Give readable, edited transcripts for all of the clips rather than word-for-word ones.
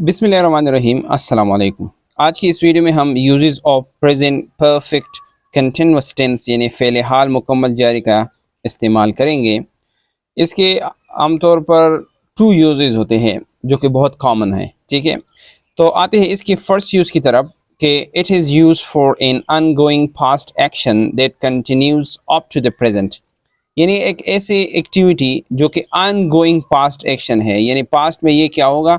बिस्मिल्लाहिर्रहमानिर्रहीम अस्सलाम वालेकुम। आज की इस वीडियो में हम usages of present perfect continuous tense यानी फ़ेल हाल मुकम्मल जारी का इस्तेमाल करेंगे। इसके आमतौर पर टू यूजेस होते हैं जो कि बहुत कॉमन है, ठीक है। तो आते हैं इसकी फ़र्स्ट यूज़ की तरफ कि it is use for an ongoing past action that continues up to the present. यानी एक ऐसी एक्टिविटी जो कि अनगोइंग पास्ट एक्शन है, यानी पास्ट में ये क्या होगा,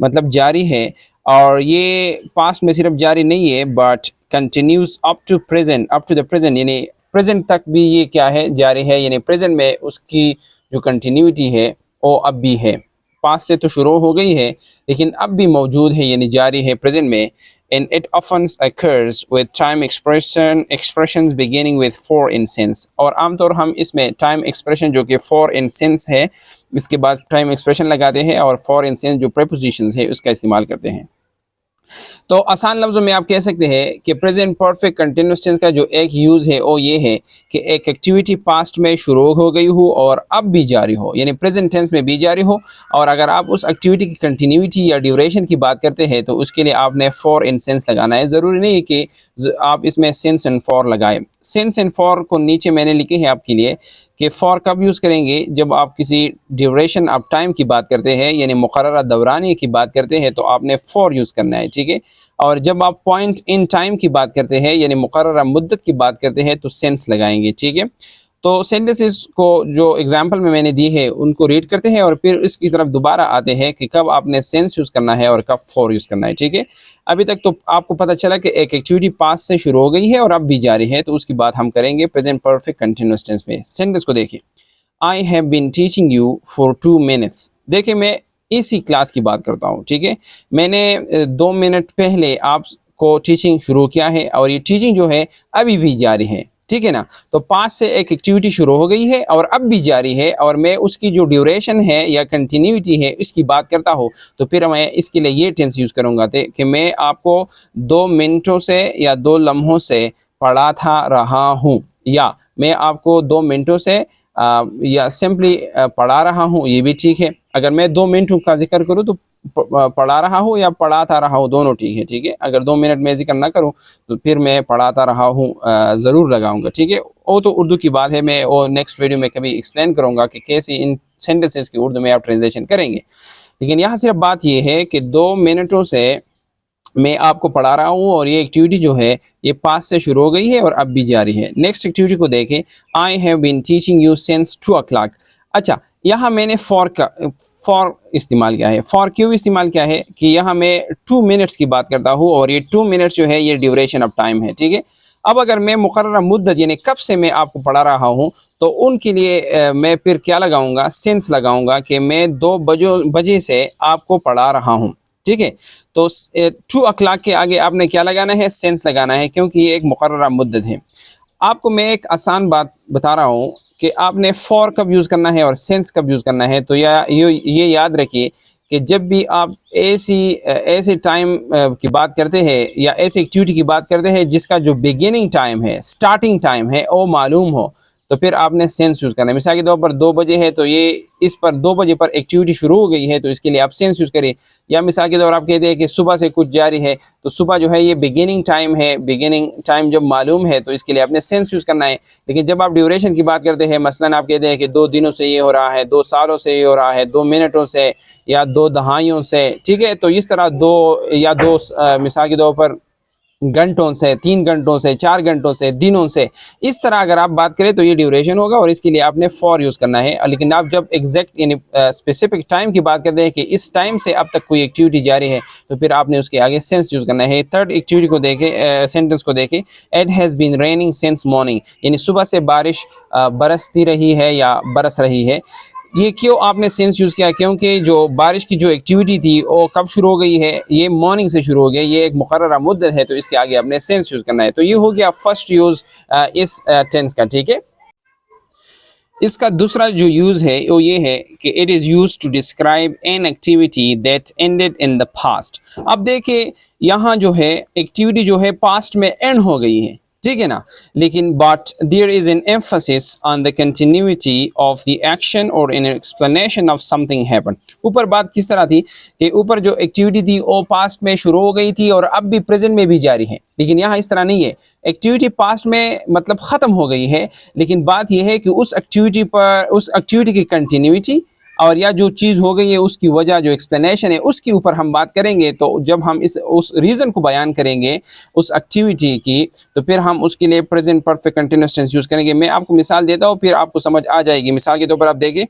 मतलब जारी है, और ये पास्ट में सिर्फ जारी नहीं है but continues up to the present, यानी प्रेजेंट तक भी ये क्या है, जारी है। यानी प्रेजेंट में उसकी जो कंटिन्यूटी है वो अब भी है। पास्ट से तो शुरू हो गई है लेकिन अब भी मौजूद है, यानी जारी है प्रेजेंट में। and it often occurs with time expressions beginning with for instance। और आमतौर हम इसमें टाइम एक्सप्रेशन जो कि for instance है, इसके बाद टाइम एक्सप्रेशन लगाते हैं और for instance जो prepositions है उसका इस्तेमाल करते हैं। तो आसान लफ्ज़ों में आप कह सकते हैं कि प्रेजेंट परफेक्ट कंटिन्यूअस टेंस का जो एक यूज़ है वो ये है कि एक एक्टिविटी पास्ट में शुरू हो गई हो और अब भी जारी हो, यानी प्रेजेंट टेंस में भी जारी हो। और अगर आप उस एक्टिविटी की कंटिन्यूटी या ड्यूरेशन की बात करते हैं तो उसके लिए आपने फॉर इन सेंस लगाना है। ज़रूरी नहीं है कि आप इसमें सिंस एंड फॉर लगाएं। सिंस एंड फॉर को नीचे मैंने लिखे हैं आपके लिए कि फॉर कब यूज़ करेंगे, जब आप किसी ड्यूरेशन ऑफ टाइम की बात करते हैं यानी मुकर्ररा दौरानिए की बात करते हैं तो आपने फॉर यूज़ करना है, ठीक है। और जब आप पॉइंट इन टाइम की बात करते हैं यानी मुकर्ररा मुद्दत की बात करते हैं तो सेंस लगाएंगे, ठीक है। तो सेंटेंसेस को जो एग्जांपल में मैंने दी है उनको रीड करते हैं और फिर इसकी तरफ दोबारा आते हैं कि कब आपने सेंस यूज़ करना है और कब फॉर यूज़ करना है, ठीक है। अभी तक तो आपको पता चला कि एक एक्टिविटी पास्ट से शुरू हो गई है और अब भी जारी है, तो उसकी बात हम करेंगे प्रेजेंट परफेक्ट कंटिन्यूअस टेंस में। सेंटेंस को देखिए, I have been teaching you for 2 minutes. देखिए मैं इसी क्लास की बात करता हूँ, ठीक है। मैंने 2 मिनट पहले आपको टीचिंग शुरू किया है और ये टीचिंग जो है अभी भी जारी है, ठीक है ना। तो पास से एक एक्टिविटी शुरू हो गई है और अब भी जारी है और मैं उसकी जो ड्यूरेशन है या कंटिन्यूटी है इसकी बात करता हूँ तो फिर मैं इसके लिए ये टेंस यूज़ करूँगा कि मैं आपको 2 मिनटों से या 2 लम्हों से पढ़ाता रहा हूँ, या मैं आपको 2 मिनटों से या सिंपली पढ़ा रहा हूँ, ये भी ठीक है। अगर मैं 2 मिनटों का जिक्र करूँ तो पढ़ा रहा हूँ या पढ़ाता रहा हूँ, दोनों ठीक है, ठीक है। अगर 2 मिनट में जिक्र ना करूँ तो फिर मैं पढ़ाता रहा हूँ ज़रूर लगाऊंगा, ठीक है। वो तो उर्दू की बात है, मैं वो नेक्स्ट वीडियो में कभी एक्सप्लेन करूँगा कि कैसे इन सेंटेंसेस की उर्दू में आप ट्रांसलेशन करेंगे। लेकिन यहाँ सिर्फ बात ये है कि 2 मिनटों से मैं आपको पढ़ा रहा हूँ और ये एक्टिविटी जो है ये पास से शुरू हो गई है और अब भी जारी है। नेक्स्ट एक्टिविटी को देखें, I have been teaching you since 2 o'clock। अच्छा, यहाँ मैंने फॉर इस्तेमाल किया है। फॉर क्यों इस्तेमाल किया है कि यहाँ मैं 2 मिनट्स की बात करता हूँ और ये 2 मिनट्स जो है ये ड्यूरेशन ऑफ टाइम है, ठीक है। अब अगर मैं मुकर्ररा मुद्दत यानी कब से मैं आपको पढ़ा रहा हूँ तो उनके लिए मैं फिर क्या लगाऊंगा, सिंस लगाऊंगा कि मैं 2 बजे से आपको पढ़ा रहा हूँ, ठीक है। तो 2 o'clock के आगे आपने क्या लगाना है, सेंस लगाना है, क्योंकि ये एक मुकर्ररा मुद्दत है। आपको मैं एक आसान बात बता रहा हूँ कि आपने फॉर कब यूज़ करना है और सेंस कब यूज़ करना है। तो ये याद रखिए कि जब भी आप ऐसे टाइम की बात करते हैं या ऐसी एक्टिविटी की बात करते हैं जिसका जो बिगिनिंग टाइम है, स्टार्टिंग टाइम है, वो मालूम हो तो फिर आपने सेंस यूज़ करना है। मिसाल के तौर पर 2 बजे है तो ये इस पर 2 बजे पर एक्टिविटी शुरू हो गई है तो इसके लिए आप सेंस यूज़ करिए। या मिसाल के तौर आप कहते हैं कि सुबह से कुछ जारी है तो सुबह जो है ये बिगिनिंग टाइम है, बिगिनिंग टाइम जब मालूम है तो इसके लिए आपने सेंस यूज़ करना है। लेकिन जब आप ड्यूरेशन की बात करते हैं, मसलन आप कहते हैं कि 2 दिनों से ये हो रहा है, 2 सालों से ये हो रहा है, 2 मिनटों से या 2 दहाइयों से, ठीक है। तो इस तरह 2 मिसाल के तौर पर घंटों से, 3 घंटों से, 4 घंटों से, दिनों से, इस तरह अगर आप बात करें तो ये ड्यूरेशन होगा और इसके लिए आपने फॉर यूज़ करना है। लेकिन आप जब एग्जैक्ट यानी स्पेसिफिक टाइम की बात करते हैं कि इस टाइम से अब तक कोई एक्टिविटी जारी है तो फिर आपने उसके आगे सेंस यूज़ करना है। थर्ड एक्टिविटी को देखें, सेंटेंस को देखें, it has been raining since morning, यानी सुबह से बारिश बरसती रही है या बरस रही है। ये क्यों आपने सेंस यूज़ किया, क्योंकि जो बारिश की जो एक्टिविटी थी वो कब शुरू हो गई है, ये मॉर्निंग से शुरू हो गई, ये एक मुकर्ररा मुद्दत है तो इसके आगे आपने सेंस यूज़ करना है। तो ये हो गया फर्स्ट यूज़ इस टेंस का, ठीक है। इसका दूसरा जो यूज़ है वो ये है कि it is use to describe an activity that ended in the past. अब देखिए यहाँ जो है एक्टिविटी जो है पास्ट में एंड हो गई है, ठीक है ना। लेकिन but there is an emphasis on the continuity of the action और an explanation of something happen. ऊपर बात किस तरह थी कि ऊपर जो एक्टिविटी थी वो पास्ट में शुरू हो गई थी और अब भी प्रेजेंट में भी जारी है, लेकिन यहाँ इस तरह नहीं है। एक्टिविटी पास्ट में मतलब ख़त्म हो गई है, लेकिन बात यह है कि उस एक्टिविटी की कंटिन्यूटी और या जो चीज़ हो गई है उसकी वजह, जो एक्सप्लेनेशन है उसके ऊपर हम बात करेंगे। तो जब हम उस रीज़न को बयान करेंगे उस एक्टिविटी की, तो फिर हम उसके लिए present perfect continuous tense use करेंगे। मैं आपको मिसाल देता हूँ, फिर आपको समझ आ जाएगी। मिसाल के तौर पर आप देखिए,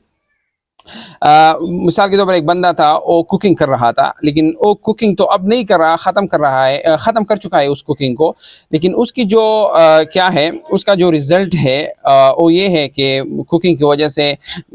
मिसाल के तौर पर एक बंदा था, वो कुकिंग कर रहा था, लेकिन वो कुकिंग तो अब नहीं कर रहा, ख़त्म कर रहा है, ख़त्म कर चुका है उस कुकिंग को। लेकिन उसकी जो क्या है, उसका जो रिज़ल्ट है वो ये है कि कुकिंग की वजह से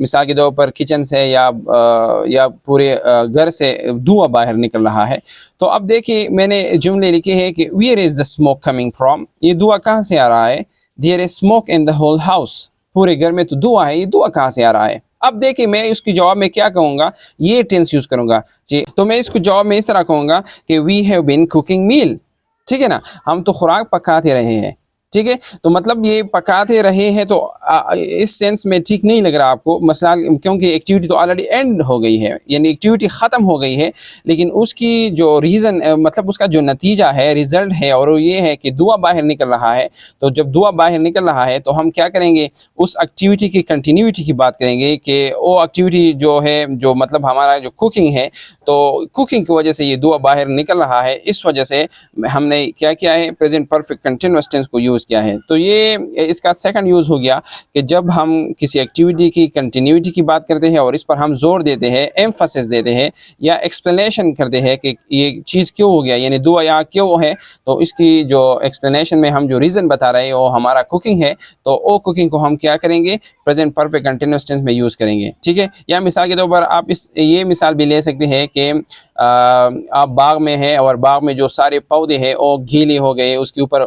मिसाल के तौर पर किचन से या पूरे घर से धुआं बाहर निकल रहा है। तो अब देखिए मैंने जुमले लिखे हैं कि where is the smoke coming from, ये धुआं कहाँ से आ रहा है। There is smoke in the whole house, पूरे घर में तो धुआं है, ये धुआं कहाँ से आ रहा है। अब देखिए मैं इसकी जवाब में क्या कहूँगा, ये टेंस यूज़ करूँगा जी। तो मैं इसको जवाब में इस तरह कहूँगा कि वी हैव बीन कुकिंग मील, ठीक है ना, हम तो खुराक पकाते रहे हैं, ठीक है। तो मतलब ये पकाते रहे हैं, तो इस सेंस में ठीक नहीं लग रहा आपको मसला, क्योंकि एक्टिविटी तो ऑलरेडी एंड हो गई है, यानी एक्टिविटी ख़त्म हो गई है। लेकिन उसकी जो रीज़न मतलब उसका जो नतीजा है, रिज़ल्ट है, और वो ये है कि धुआं बाहर निकल रहा है। तो जब धुआं बाहर निकल रहा है तो हम क्या करेंगे, उस एक्टिविटी की कंटिन्यूटी की बात करेंगे कि वो एक्टिविटी जो है, जो मतलब हमारा जो कुकिंग है, तो कुकिंग की वजह से ये धुआं बाहर निकल रहा है। इस वजह से हमने क्या किया है, प्रेजेंट परफेक्ट कंटिन्यूअस टेंस को यूज़ किया है। तो ये इसका सेकंड यूज़ हो गया कि जब हम किसी एक्टिविटी की कंटिन्यूटी की बात करते हैं और इस पर हम जोर देते हैं, एम्फसिस देते हैं या एक्सप्लेनेशन करते हैं कि ये चीज़ क्यों हो गया, यानी धुआं यहाँ क्यों है, तो इसकी जो एक्सप्लेनेशन में हम जो रीज़न बता रहे हैं वो हमारा कुकिंग है। तो वो कुकिंग को हम क्या करेंगे, प्रेजेंट परफेक्ट कंटिन्यूअस टेंस में यूज़ करेंगे, ठीक है। या मिसाल के तौर पर आप ये मिसाल भी ले सकते हैं कि आप बाग में हैं और बाग में जो सारे पौधे हैं वो गीले हो गए, उसके ऊपर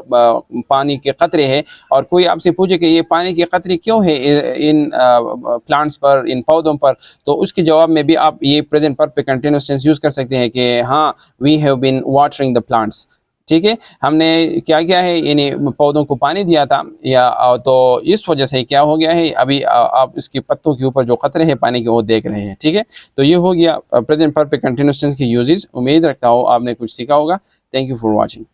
पानी के कतरे हैं, और कोई आपसे पूछे कि ये पानी के कतरे क्यों है इन प्लांट्स पर, इन पौधों पर, तो उसके जवाब में भी आप ये present perfect continuous tense use कर सकते हैं कि हाँ, we have been watering the plants, ठीक है, हमने क्या किया है, इन्हें पौधों को पानी दिया था, या तो इस वजह से क्या हो गया है, अभी आप इसके पत्तों के ऊपर जो कतरे हैं पानी के वो देख रहे हैं, ठीक है। तो ये हो गया प्रेजेंट परफेक्ट कंटिन्यूअस टेंस के यूजेस। उम्मीद रखता हूँ आपने कुछ सीखा होगा। Thank you for watching.